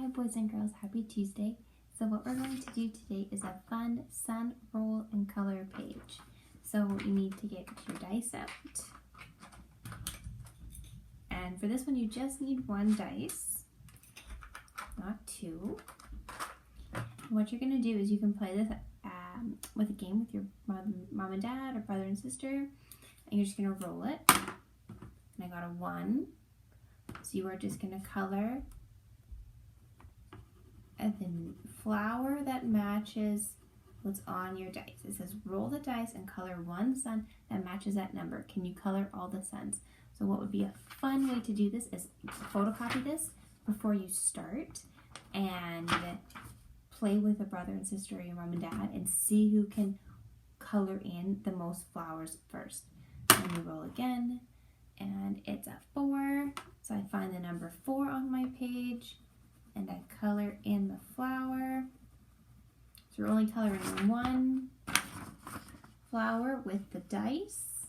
Hi boys and girls, happy Tuesday. So what we're going to do today is a fun sun, roll, and color page. So you need to get your dice out. And for this one you just need one dice, not two. What you're going to do is you can play this with a game with your mom and dad or brother and sister. And you're just going to roll it. And I got a 1. So you are just going to color the flower that matches what's on your dice. It says roll the dice and color one sun that matches that number. Can you color all the suns? So what would be a fun way to do this is photocopy this before you start and play with a brother and sister or your mom and dad and see who can color in the most flowers first. And you roll again and it's a 4. So I find the number 4 on my page and I color in the flower. So we're only coloring one flower with the dice,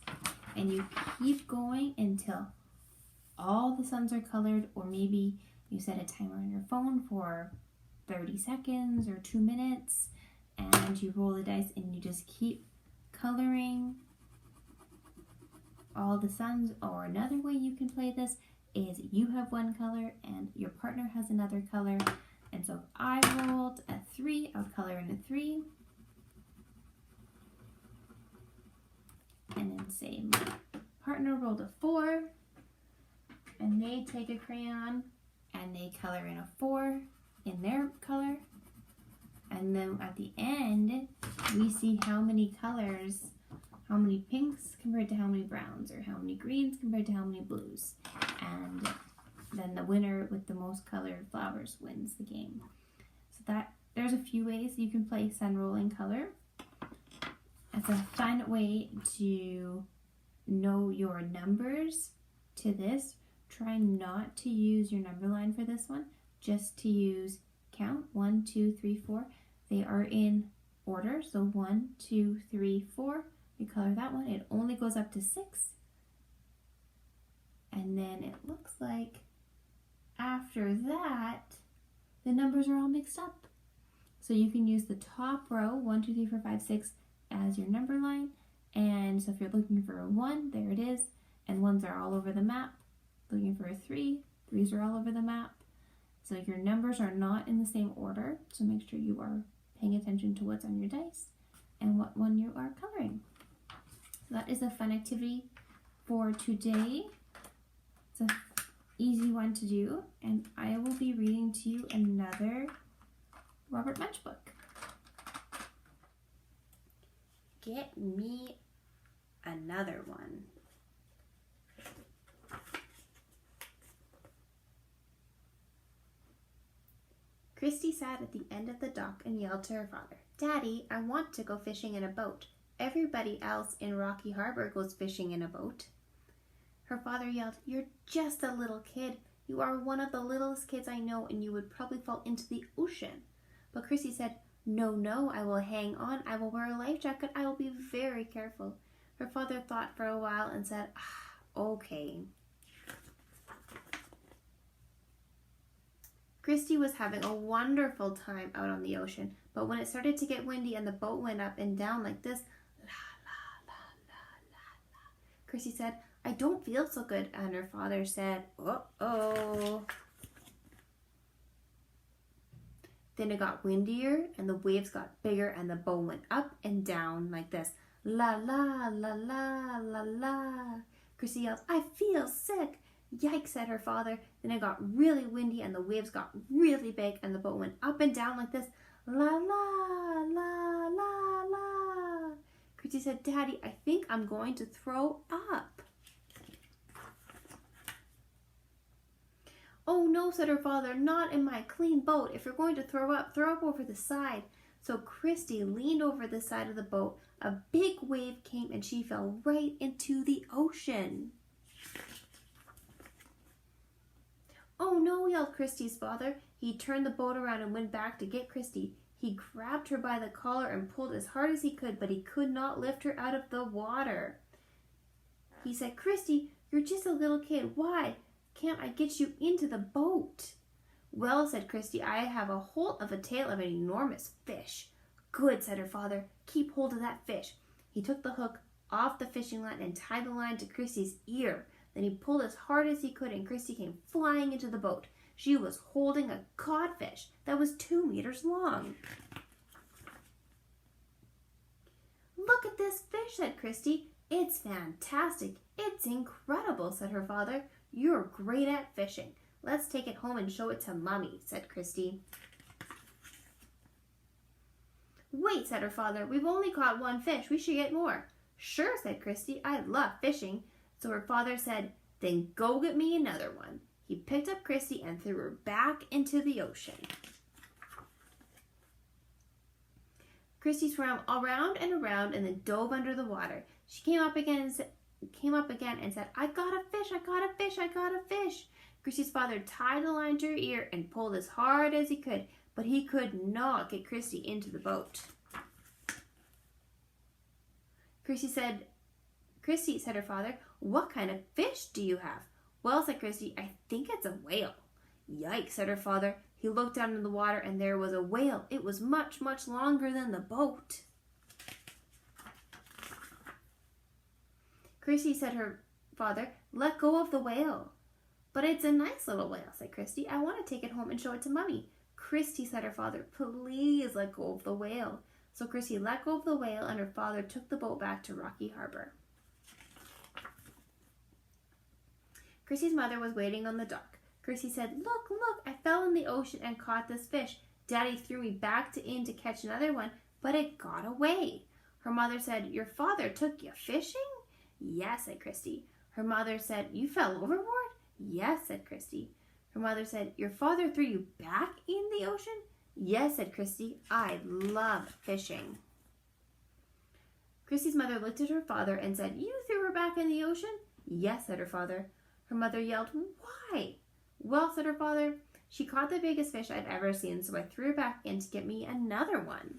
and you keep going until all the suns are colored, or maybe you set a timer on your phone for 30 seconds or 2 minutes, and you roll the dice and you just keep coloring all the suns. Or another way you can play this is you have one color and your partner has another color. And so if I rolled a 3, I'll color in a 3. And then say my partner rolled a 4 and they take a crayon and they color in a 4 in their color. And then at the end, we see how many colors, how many pinks compared to how many browns, or how many greens compared to how many blues. And then the winner with the most colored flowers wins the game. So there's a few ways you can play sun, roll, and color. It's a fun way to know your numbers to this. Try not to use your number line for this one, just to use count 1, 2, 3, 4. They are in order, so 1, 2, 3, 4. You color that one. It only goes up to 6. And then it looks like after that, the numbers are all mixed up. So you can use the top row, 1, 2, 3, 4, 5, 6, as your number line. And so if you're looking for a 1, there it is. And 1s are all over the map. Looking for a 3, 3s are all over the map. So your numbers are not in the same order. So make sure you are paying attention to what's on your dice and what one you are coloring. So that is a fun activity for today. It's an easy one to do, and I will be reading to you another Robert Munch book. Get me another one. Christy sat at the end of the dock and yelled to her father, "Daddy, I want to go fishing in a boat. Everybody else in Rocky Harbor goes fishing in a boat." Her father yelled, "You're just a little kid. You are one of the littlest kids I know, and you would probably fall into the ocean." But Chrissy said, No, I will hang on. I will wear a life jacket. I will be very careful." Her father thought for a while and said, "Okay." Christy was having a wonderful time out on the ocean, but when it started to get windy and the boat went up and down like this, la, la, la, la, la, la, Christy said, "I don't feel so good." And her father said, "Uh-oh." Then it got windier and the waves got bigger and the boat went up and down like this. La, la, la, la, la, la. Christy yelled, "I feel sick." "Yikes," said her father. Then it got really windy and the waves got really big and the boat went up and down like this. La, la, la, la, la. Christy said, "Daddy, I think I'm going to throw up." "Oh no," said her father, "not in my clean boat. If you're going to throw up over the side." So Christy leaned over the side of the boat. A big wave came and she fell right into the ocean. "Oh no," yelled Christy's father. He turned the boat around and went back to get Christy. He grabbed her by the collar and pulled as hard as he could, but he could not lift her out of the water. He said, "Christy, you're just a little kid. Why can't I get you into the boat?" Well, said Christy, I have a hold of a tail of an enormous fish. Good, said her father. Keep hold of that fish. He took the hook off the fishing line and tied the line to Christy's ear. Then he pulled as hard as he could and Christy came flying into the boat. She was holding a codfish that was 2 meters long. Look at this fish, said Christy. It's fantastic. It's incredible, said her father. You're great at fishing. Let's take it home and show it to Mommy, said Christy. Wait, said her father. We've only caught 1 fish. We should get more. Sure, said Christy. I love fishing. So her father said, then go get me another one. He picked up Christy and threw her back into the ocean. Christy swam around and around and then dove under the water. She came up again and said, I got a fish, I got a fish, I got a fish. Christy's father tied the line to her ear and pulled as hard as he could, but he could not get Christy into the boat. Christy, said her father, what kind of fish do you have? Well, said Christy, I think it's a whale. Yikes, said her father. He looked down in the water and there was a whale. It was much, much longer than the boat. Christy, said her father, let go of the whale. But it's a nice little whale, said Christy. I want to take it home and show it to Mommy. Christy, said her father, please let go of the whale. So Christy let go of the whale and her father took the boat back to Rocky Harbor. Christy's mother was waiting on the dock. Christy said, look, I fell in the ocean and caught this fish. Daddy threw me back in to catch another one, but it got away. Her mother said, your father took you fishing? Yes, said Christy. Her mother said, you fell overboard? Yes, said Christy. Her mother said, your father threw you back in the ocean? Yes, said Christy. I love fishing. Christy's mother looked at her father and said, you threw her back in the ocean? Yes, said her father. Her mother yelled, why? Well, said her father, she caught the biggest fish I'd ever seen, so I threw her back in to get me another one.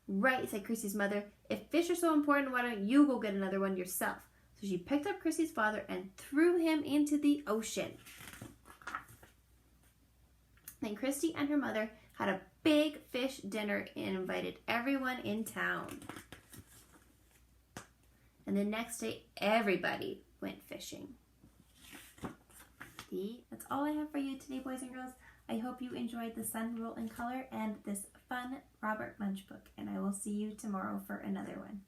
Right, said Christy's mother. If fish are so important, why don't you go get another one yourself? So she picked up Christy's father and threw him into the ocean. Then Christy and her mother had a big fish dinner and invited everyone in town. And the next day, everybody went fishing. That's all I have for you today, boys and girls. I hope you enjoyed the sun roll in color and this fun Robert Munch book. And I will see you tomorrow for another one.